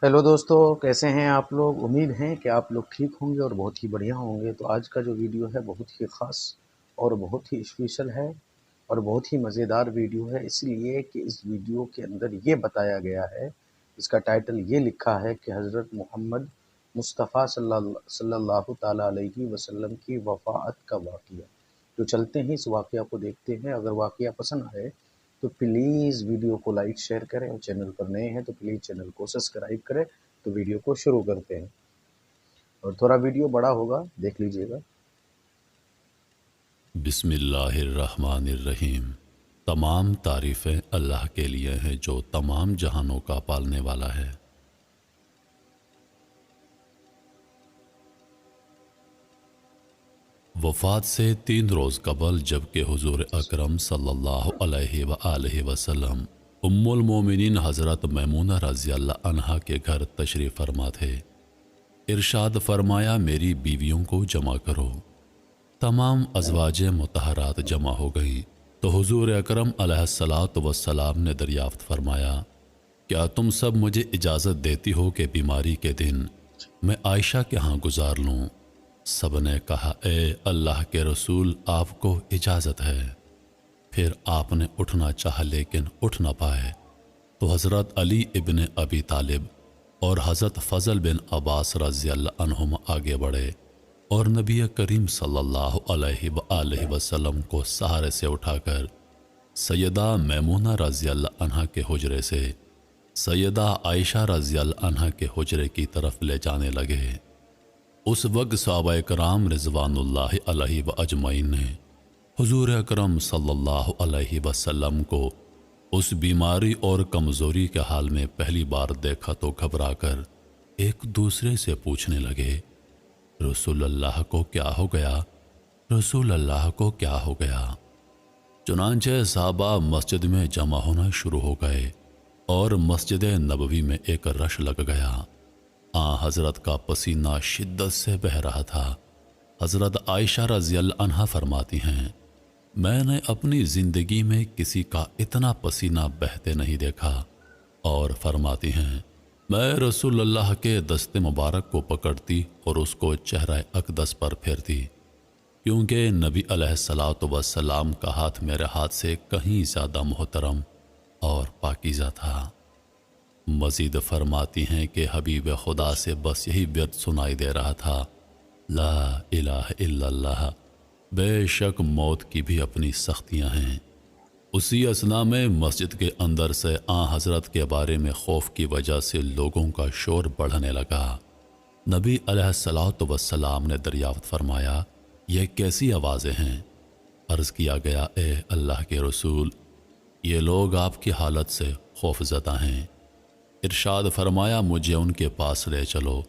Hello दोस्तों, कैसे हैं आप लोग। उम्मीद है कि आप लोग ठीक होंगे और बहुत ही बढ़िया होंगे। तो आज का जो वीडियो है बहुत ही ख़ास और बहुत ही स्पेशल है और बहुत ही मज़ेदार वीडियो है, इसलिए कि इस वीडियो के अंदर ये बताया गया है, इसका टाइटल ये लिखा है कि हज़रत मोहम्मद मुस्तफ़ा सल्लल्लाहु ताला अलैहि वसल्लम की वफ़ात का वाक़या। तो चलते हैं, इस वाक़या को देखते हैं। अगर वाक़या पसंद आए तो प्लीज़ वीडियो को लाइक शेयर करें और चैनल पर नए हैं तो प्लीज़ चैनल को सब्सक्राइब करें। तो वीडियो को शुरू करते हैं और थोड़ा वीडियो बड़ा होगा, देख लीजिएगा। बिस्मिल्लाहिर्रहमानिर्रहीम। तमाम तारीफ़ें अल्लाह के लिए हैं जो तमाम जहानों का पालने वाला है। वफ़ात से 3 रोज़ कबल जबकि हुज़ूर अकरम सल्लल्लाहु अलैहि वसल्लम उम्मुल मोमिनीन हज़रत मैमूना रज़ियल्लाहु अन्हा के घर तशरीफ़ फरमा थे, इरशाद फरमाया मेरी बीवियों को जमा करो। तमाम अज़वाजे मुतहरात जमा हो गई तो हुज़ूर अकरम अलैहिस्सलातु वस्सलाम ने दरियाफ़्त फरमाया, क्या तुम सब मुझे इजाज़त देती हो कि बीमारी के दिन मैं आयशा के यहाँ गुजार लूँ? सब ने कहा, ए अल्लाह के रसूल, आपको इजाज़त है। फिर आपने उठना चाहा लेकिन उठ न पाए तो हज़रत अली इब्न अबी तालिब और हज़रत फ़ज़ल बिन अब्बास रज़ियल्लाहु अन्हुम आगे बढ़े और नबी करीम सल्लल्लाहु अलैहि वसल्लम को सहारे से उठाकर सैयदा मैमूना रज़ियल्लाहु अन्हा के हुजरे से सैयदा आयशा रज़ियल्लाहु अन्हा के हुजरे की तरफ ले जाने लगे। उस वक्त सहाबाए कराम रिज़वानुल्लाहि अलैहि व अजमईन ने हुजूर अकरम सल्लल्लाहु अलैहि वसल्लम को उस बीमारी और कमज़ोरी के हाल में पहली बार देखा तो घबराकर एक दूसरे से पूछने लगे, रसूल अल्लाह को क्या हो गया? रसूल अल्लाह को क्या हो गया? चुनांचे साहबा मस्जिद में जमा होना शुरू हो गए और मस्जिद नबवी में एक रश लग गया। हज़रत का पसीना शिद्दत से बह रहा था। हज़रत आयशा रज़ियल्लाहु अन्हा फरमाती हैं, मैंने अपनी ज़िंदगी में किसी का इतना पसीना बहते नहीं देखा। और फरमाती हैं, मैं रसूल अल्लाह के दस्ते मुबारक को पकड़ती और उसको चेहरा अक़दस पर फेरती, क्योंकि नबी अलैहिस्सलातु वस्सलाम का हाथ मेरे हाथ से कहीं ज़्यादा मोहतरम और पाकीज़ा था। मज़ीद फरमाती हैं कि हबीब खुदा से बस यही व्यर्थ सुनाई दे रहा था, ला इलाहा इल्लल्लाह, बेशक मौत की भी अपनी सख्तियाँ हैं। उसी असना में मस्जिद के अंदर से हज़रत के बारे में खौफ की वजह से लोगों का शोर बढ़ने लगा। नबी अलैहिस्सलातु वस्सलाम ने दरियाफ्त फरमाया, ये कैसी आवाज़ें हैं? अर्ज़ किया गया, ए अल्लाह के रसूल, ये लोग आपकी हालत से खौफज़दा हैं। इरशाद फरमाया, मुझे उनके पास ले चलो।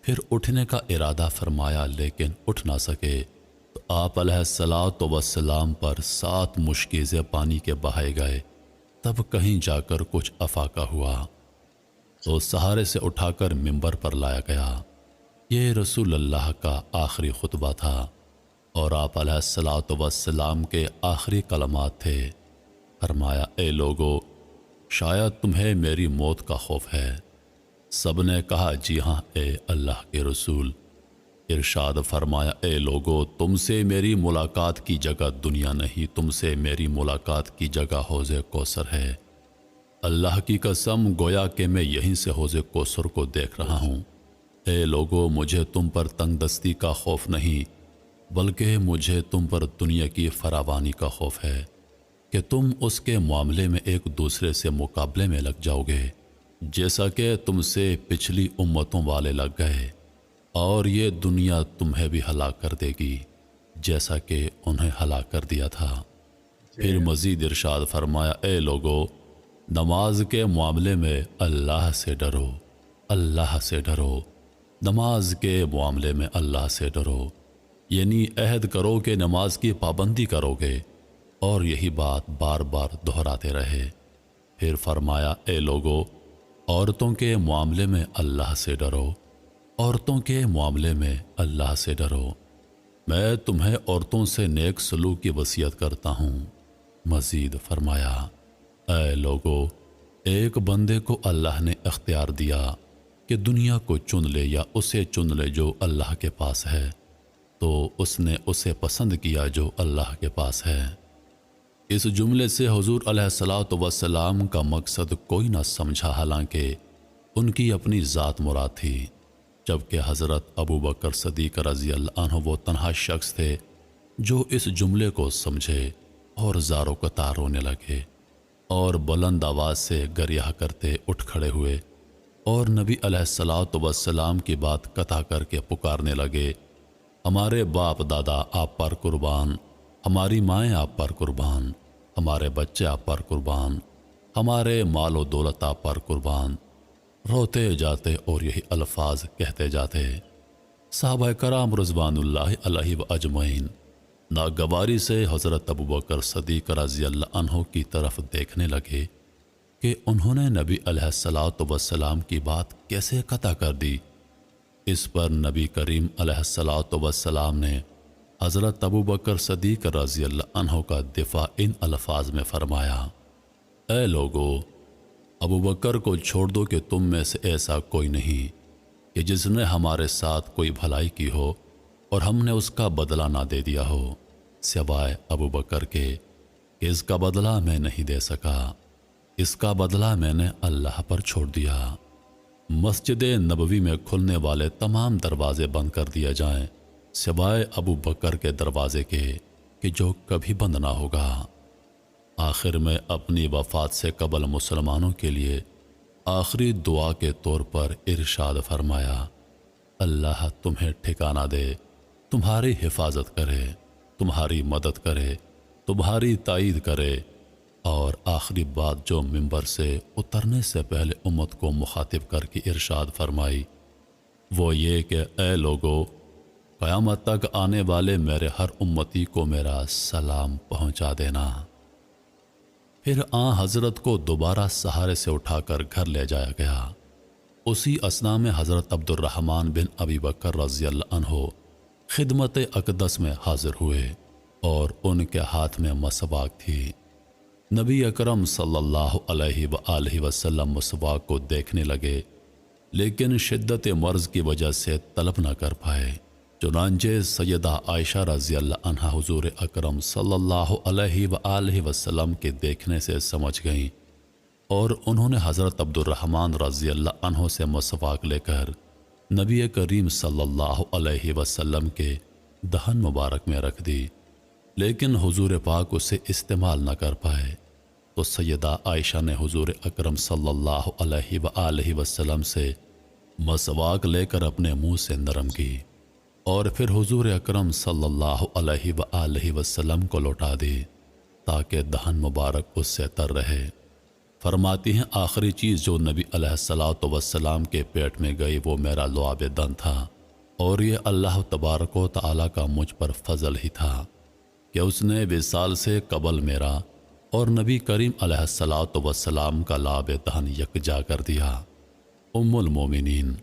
फिर उठने का इरादा फरमाया लेकिन उठ ना सके तो आप अलैहिस्सलातु वस्सलाम पर 7 मुश्किज़े पानी के बहाए गए। तब कहीं जाकर कुछ अफाका हुआ तो सहारे से उठाकर मिंबर पर लाया गया। ये रसूल अल्लाह का आखिरी खुतबा था और आप अलैहिस्सलातु वस्सलाम के आखिरी कलमात थे। फरमाया, ए लोगो, शायद तुम्हें मेरी मौत का खौफ है। सब ने कहा, जी हाँ ए अल्लाह के रसूल। इरशाद फरमाया, ए लोगो, तुमसे मेरी मुलाकात की जगह दुनिया नहीं, तुमसे मेरी मुलाकात की जगह हौज़े कौसर है। अल्लाह की कसम, गोया कि मैं यहीं से हौज़े कौसर को देख रहा हूँ। ए लोगो, मुझे तुम पर तंगदस्ती का खौफ नहीं, बल्कि मुझे तुम पर दुनिया की फरावानी का खौफ है कि तुम उसके मामले में एक दूसरे से मुकाबले में लग जाओगे, जैसा कि तुमसे पिछली उम्मतों वाले लग गए, और ये दुनिया तुम्हें भी हलाक कर देगी जैसा कि उन्हें हलाक कर दिया था। फिर मज़ीद इरशाद फरमाया, ए लोगो, नमाज के मामले में अल्लाह से डरो, अल्लाह से डरो। नमाज के मामले में अल्लाह से डरो, यानी अहद करो कि नमाज की पाबंदी करोगे, और यही बात बार बार दोहराते रहे। फिर फरमाया, ए लोगो, औरतों के मामले में अल्लाह से डरो, औरतों के मामले में अल्लाह से डरो। मैं तुम्हें औरतों से नेक सलूक की वसीयत करता हूँ। मज़ीद फरमाया, ऐ लोगो, एक बंदे को अल्लाह ने इख्तियार दिया کہ دنیا کو چن لے یا اسے چن لے جو اللہ کے پاس ہے، تو اس نے اسے پسند کیا جو اللہ کے پاس ہے۔ اس جملے سے حضور علیہ الصلوۃ والسلام کا مقصد کوئی نہ سمجھا، حالانکہ ان کی اپنی ذات مراد تھی، جبکہ حضرت ابو بکر صدیق رضی اللہ عنہ وہ تنہا شخص تھے جو اس جملے کو سمجھے اور زاروں قطار رونے لگے اور بلند آواز سے گریہ کرتے اٹھ کھڑے ہوئے اور نبی علیہ الصلوۃ والسلام کی بات قطع کر کے پکارنے لگے، ہمارے باپ دادا آپ پر قربان، ہماری مائیں آپ پر قربان، ہمارے بچے آپ پر قربان، ہمارے مال و دولت آپ پر قربان، روتے جاتے اور یہی الفاظ کہتے جاتے۔ صحابہ کرام رضوان اللہ علیہ و اجمعین ناگواری سے حضرت ابو بکر صدیق رضی اللہ عنہ کی طرف دیکھنے لگے کہ انہوں نے نبی علیہ الصلوۃ والسلام کی بات کیسے قطع کر دی۔ اس پر نبی کریم علیہ الصلوۃ والسلام نے حضرت ابو بکر صدیق رضی اللہ عنہ کا دفاع ان الفاظ میں فرمایا، اے لوگو، ابو بکر کو چھوڑ دو کہ تم میں سے ایسا کوئی نہیں کہ جس نے ہمارے ساتھ کوئی بھلائی کی ہو اور ہم نے اس کا بدلہ نہ دے دیا ہو، سوائے ابو بکر کے کہ اس کا بدلہ میں نہیں دے سکا، اس کا بدلہ میں نے اللہ پر چھوڑ دیا۔ مسجد نبوی میں کھلنے والے تمام دروازے بند کر دیے جائیں سوائے ابو بکر کے دروازے کے کہ جو کبھی بند نہ ہوگا۔ آخر میں اپنی وفات سے قبل مسلمانوں کے لیے آخری دعا کے طور پر ارشاد فرمایا، اللہ تمہیں ٹھکانہ دے، تمہاری حفاظت کرے، تمہاری مدد کرے، تمہاری تائید کرے، اور آخری بات جو منبر سے اترنے سے پہلے امت کو مخاطب کر کے ارشاد فرمائی وہ یہ کہ اے لوگو، قیامت تک آنے والے میرے ہر امتی کو میرا سلام پہنچا دینا۔ پھر حضرت کو دوبارہ سہارے سے اٹھا کر گھر لے جایا گیا۔ اسی اثنا میں حضرت عبد الرحمن بن ابی بکر رضی اللہ عنہ خدمت اقدس میں حاضر ہوئے اور ان کے ہاتھ میں مسواک تھی۔ نبی اکرم صلی اللہ علیہ وآلہ وسلم مسواک کو دیکھنے لگے، لیکن شدت مرض کی وجہ سے طلب نہ کر پائے۔ چنانچہ سیدہ عائشہ رضی اللہ عنہا حضور اکرم صلی اللہ علیہ وآلہ وسلم کے دیکھنے سے سمجھ گئیں اور انہوں نے حضرت عبد الرحمن رضی اللہ عنہ سے مسواک لے کر نبی کریم صلی اللہ علیہ وسلم کے دہن مبارک میں رکھ دی، لیکن حضور پاک اسے استعمال نہ کر پائے، تو سیدہ عائشہ نے حضور اکرم صلی اللہ علیہ وآلہ وسلم سے مسواک لے کر اپنے منہ سے نرم کی اور پھر حضور اکرم صلی اللہ علیہ وآلہ وسلم کو لوٹا دی تاکہ دہن مبارک اس سے تر رہے۔ فرماتی ہیں آخری چیز جو نبی علیہ الصلوۃ والسلام کے پیٹ میں گئی وہ میرا لعاب دن تھا، اور یہ اللہ تبارک و تعالیٰ کا مجھ پر فضل ہی تھا کہ اس نے وصال سے قبل میرا اور نبی کریم علیہ الصلوۃ والسلام کا لعاب دہن یکجا کر دیا۔ ام المومنین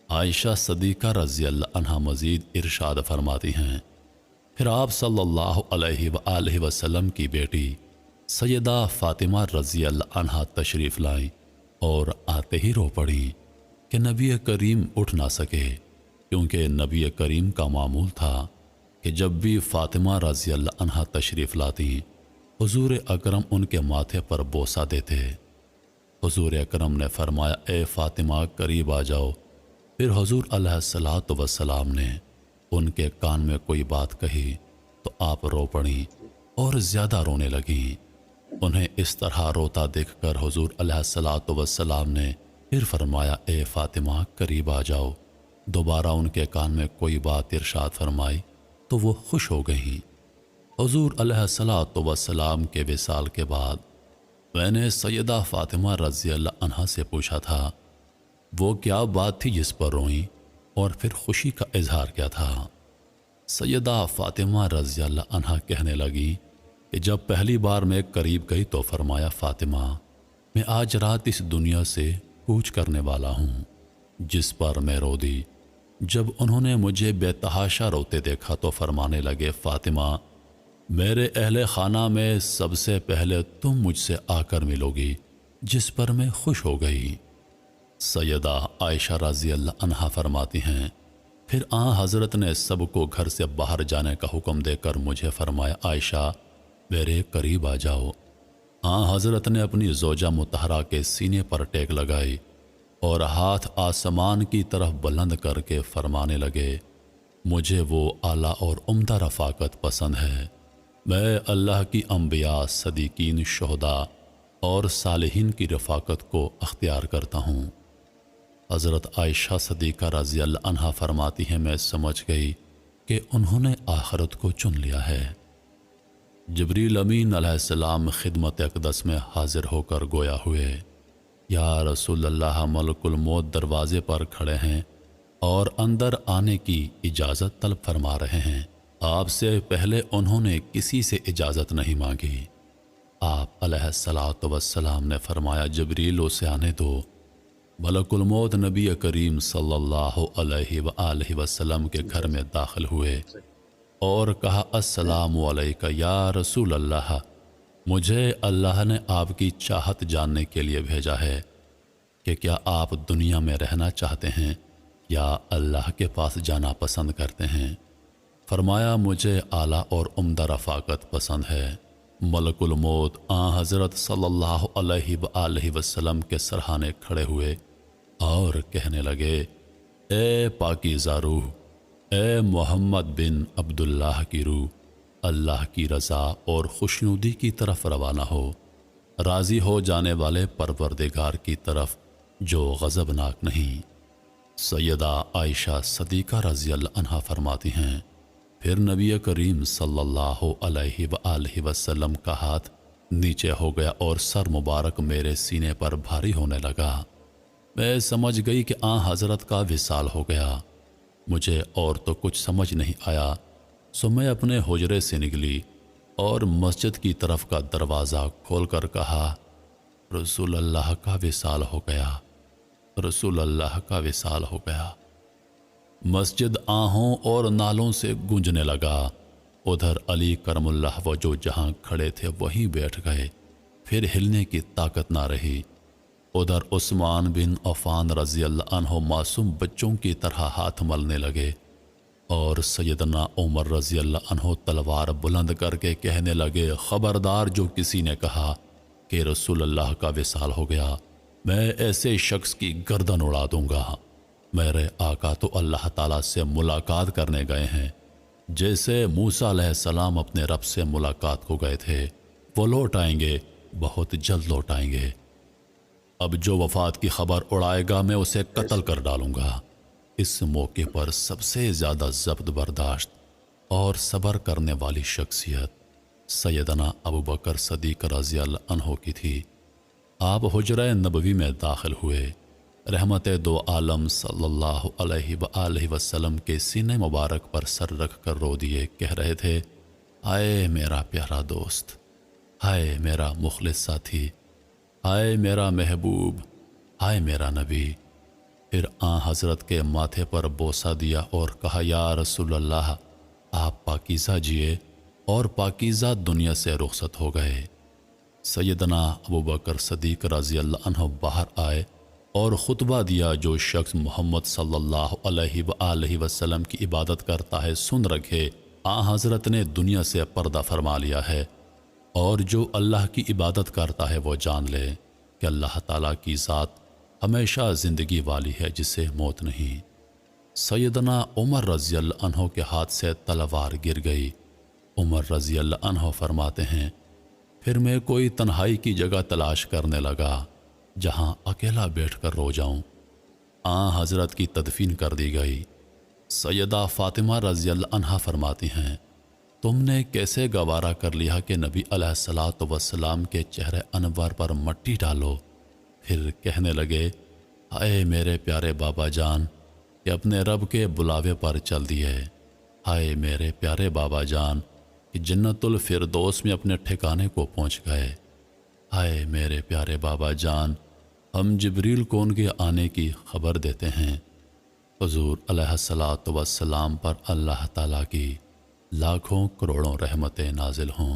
عائشہ صدیقہ رضی اللہ عنہا مزید ارشاد فرماتی ہیں، پھر آپ صلی اللہ علیہ وآلہ وسلم کی بیٹی سیدہ فاطمہ رضی اللہ عنہا تشریف لائیں اور آتے ہی رو پڑیں کہ نبی کریم اٹھ نہ سکے، کیونکہ نبی کریم کا معمول تھا کہ جب بھی فاطمہ رضی اللہ عنہا تشریف لاتی حضور اکرم ان کے ماتھے پر بوسہ دیتے۔ حضور اکرم نے فرمایا اے فاطمہ قریب آ جاؤ۔ پھر حضور علیہ الصلوۃ والسلام نے ان کے کان میں کوئی بات کہی تو آپ رو پڑیں اور زیادہ رونے لگیں۔ انہیں اس طرح روتا دیکھ کر حضور علیہ الصلوۃ والسلام نے پھر فرمایا اے فاطمہ قریب آ جاؤ۔ دوبارہ ان کے کان میں کوئی بات ارشاد فرمائی تو وہ خوش ہو گئیں۔ حضور علیہ الصلوۃ والسلام کے وصال کے بعد میں نے سیدہ فاطمہ رضی اللہ عنہا سے پوچھا تھا وہ کیا بات تھی جس پر روئیں اور پھر خوشی کا اظہار کیا تھا۔ سیدہ فاطمہ رضی اللہ عنہا کہنے لگی کہ جب پہلی بار میں قریب گئی تو فرمایا فاطمہ میں آج رات اس دنیا سے کوچ کرنے والا ہوں، جس پر میں رو دی۔ جب انہوں نے مجھے بے تحاشا روتے دیکھا تو فرمانے لگے فاطمہ میرے اہل خانہ میں سب سے پہلے تم مجھ سے آ کر ملو گی، جس پر میں خوش ہو گئی۔ सैयदा आयशा रज़ी अल्लाह अन्हा फरमाती हैं, फिर हज़रत ने सबको घर से बाहर जाने का हुक्म देकर मुझे फरमाया, आयशा मेरे करीब आ जाओ। हज़रत ने अपनी ज़ौजा मुतहरा के सीने पर टेक लगाई और हाथ आसमान की तरफ बुलंद करके फरमाने लगे, मुझे वो आला और उम्दा रफ़ाकत पसंद है। मैं अल्लाह की अम्बिया, सदीकीन, शुहदा और सालिहीन की रफ़ाकत को अख्तियार करता हूँ। हज़रत आयशा सदीक़ा रज़ी अल्लाह अन्हा फरमाती हैं, मैं समझ गई कि उन्होंने आखिरत को चुन लिया है। जिब्रील अमीन अलैहिस्सलाम खिदमत अक़दस में हाजिर होकर गोया हुए, या रसूल अल्लाह, मलकुल मौत दरवाज़े पर खड़े हैं और अंदर आने की इजाज़त तलब फरमा रहे हैं। आपसे पहले उन्होंने किसी से इजाज़त नहीं मांगी। आप अलैहिस्सलातु वस्सलाम ने फरमाया, जिब्रील उसे आने दो। मलकुल मौत नबी करीम सल्लल्लाहु अलैहि वसल्लम के घर में दाखिल हुए और कहा, अस्सलामु अलैका या रसूल अल्लाह, मुझे अल्लाह ने आपकी चाहत जानने के लिए भेजा है कि क्या आप दुनिया में रहना चाहते हैं या अल्लाह के पास जाना पसंद करते हैं। फरमाया, मुझे आला और उम्दा रफ़ाकत पसंद है। मलकुल मौत हज़रत सल्लल्लाहु अलैहि वसल्लम के सरहाने खड़े हुए और कहने लगे, ए पाकीज़ा रूह, ए मोहम्मद बिन अब्दुल्लाह की रूह, अल्लाह की रज़ा और खुशनुदी की तरफ रवाना हो, राज़ी हो जाने वाले परवरदिगार की तरफ जो गज़बनाक नहीं। सैयदा आयशा सदीक़ा रज़ी अल्लाह अन्हा फरमाती हैं, फिर नबी करीम सल्लल्लाहु अलैहि वसल्लम का हाथ नीचे हो गया और सर मुबारक मेरे सीने पर भारी होने लगा। मैं समझ गई कि हज़रत का विसाल हो गया। मुझे और तो कुछ समझ नहीं आया, सो मैं अपने हुजरे से निकली और मस्जिद की तरफ का दरवाज़ा खोलकर कहा, रसूल अल्लाह का विसाल हो गया, रसूल अल्लाह का विसाल हो गया। मस्जिद आहों और नालों से गूंजने लगा। उधर अली करमुल्लाह वजो जहाँ खड़े थे वहीं बैठ गए, फिर हिलने की ताकत ना रही। उधर उस्मान बिन अफ़ान रज़ी अल्लाह अन्हु मासूम बच्चों की तरह हाथ मलने लगे और सैयदना उमर रज़ी अल्लाह अन्हु तलवार बुलंद करके कहने लगे, ख़बरदार जो किसी ने कहा कि रसूल अल्लाह का विसाल हो गया, मैं ऐसे शख्स की गर्दन उड़ा दूंगा। मेरे आका तो अल्लाह ताला से मुलाकात करने गए हैं, जैसे मूसा अलैहिस्सलाम अपने रब से मुलाकात को गए थे। वो लौट आएंगे, बहुत जल्द लौट आएंगे। अब जो वफ़ात की खबर उड़ाएगा मैं उसे कत्ल कर डालूंगा। इस मौके पर सबसे ज़्यादा ज़ब्त बर्दाश्त और सब्र करने वाली शख्सियत सैयदना अबू बकर सदीक़ रज़ी अल्लाह अन्हु की थी। आप हुजरा नबवी में दाखिल हुए, रहमत दो आलम सल्लल्लाहु अलैहि वसल्लम के सीने मुबारक पर सर रख कर रो दिए। कह रहे थे, हाय मेरा प्यारा दोस्त, हाय मेरा मुखलिस साथी, हाय मेरा महबूब, हाय मेरा नबी। फिर हज़रत के माथे पर बोसा दिया और कहा, या रसूल अल्लाह, आप पाकीज़ा जिए और पाकीज़ा दुनिया से रुखसत हो गए। सैयदना अबू बकर सदीक़ रज़ी अल्लाह अन्हु बाहर आए और ख़ुतबा दिया, जो शख्स मोहम्मद सल्लल्लाहु अलैहि वसल्लम की इबादत करता है सुन रखे, हज़रत ने दुनिया से पर्दा फरमा लिया है, और जो अल्लाह की इबादत करता है वो जान ले कि अल्लाह ताला की ज़ात हमेशा ज़िंदगी वाली है जिसे मौत नहीं। सैयदना उमर रज़ी अल्लाह अन्हु के हाथ से तलवार गिर गई। उमर रज़ी अल्लाह अन्हु फरमाते हैं, फिर मैं कोई तन्हाई की जगह तलाश करने लगा जहां अकेला बैठकर रो जाऊं। हज़रत की तदफीन कर दी गई। सैयदा फ़ातिमा रज़ी अल्लाह अन्हा फरमाती हैं, तुमने कैसे गवारा कर लिया कि नबी अलैहिस्सलातु वस्सलाम के चेहरे अनवर पर मट्टी डालो। फिर कहने लगे, हाय मेरे प्यारे बाबा जान कि अपने रब के बुलावे पर चल दिए। हाय मेरे प्यारे बाबा जान कि जन्नतुल फिरदौस में अपने ठिकाने को पहुंच गए। हाय मेरे प्यारे बाबा जान, हम जिब्रील को उनके आने की खबर देते हैं। हुजूर अलैहिस्सलातु वस्सलाम पर अल्लाह ताला की लाखों करोड़ों रहमतें नाजिल हों।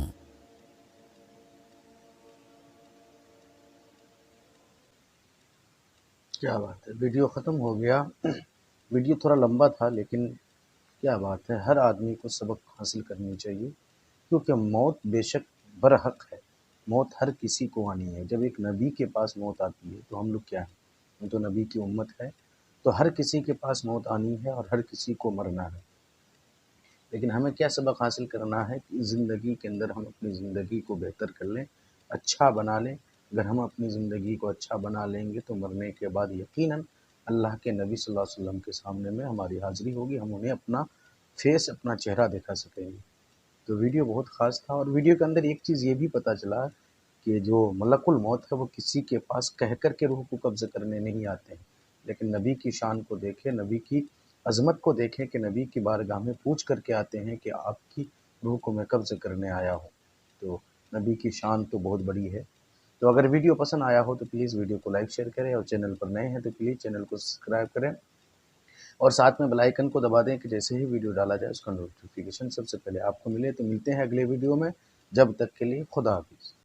کیا بات ہے، ویڈیو ختم ہو گیا۔ ویڈیو تھوڑا لمبا تھا لیکن کیا بات ہے، ہر آدمی کو سبق حاصل کرنی چاہیے، کیونکہ موت بے شک برحق ہے، موت ہر کسی کو آنی ہے۔ جب ایک نبی کے پاس موت آتی ہے تو ہم لوگ کیا ہیں، ہم تو نبی کی امت ہے، تو ہر کسی کے پاس موت آنی ہے اور ہر کسی کو مرنا ہے۔ لیکن ہمیں کیا سبق حاصل کرنا ہے کہ زندگی کے اندر ہم اپنی زندگی کو بہتر کر لیں، اچھا بنا لیں۔ اگر ہم اپنی زندگی کو اچھا بنا لیں گے تو مرنے کے بعد یقیناً اللہ کے نبی صلی اللہ علیہ وسلم کے سامنے میں ہماری حاضری ہوگی، ہم انہیں اپنا فیس، اپنا چہرہ دکھا سکیں گے۔ تو ویڈیو بہت خاص تھا، اور ویڈیو کے اندر ایک چیز یہ بھی پتہ چلا کہ جو ملک الموت ہے وہ کسی کے پاس کہہ کر کے روح کو قبض کرنے نہیں آتے ہیں، لیکن نبی کی شان کو دیکھیں، نبی کی عظمت کو دیکھیں کہ نبی کی بارگاہ میں پوچھ کر کے آتے ہیں کہ آپ کی روح کو میں قبض کرنے آیا ہوں۔ تو نبی کی شان تو بہت بڑی ہے۔ تو اگر ویڈیو پسند آیا ہو تو پلیز ویڈیو کو لائک شیئر کریں، اور چینل پر نئے ہیں تو پلیز چینل کو سبسکرائب کریں، اور ساتھ میں بیل آئیکن کو دبا دیں کہ جیسے ہی ویڈیو ڈالا جائے اس کا نوٹیفیکیشن سب سے پہلے آپ کو ملے۔ تو ملتے ہیں اگلے ویڈیو میں، جب تک کے لیے خدا حافظ۔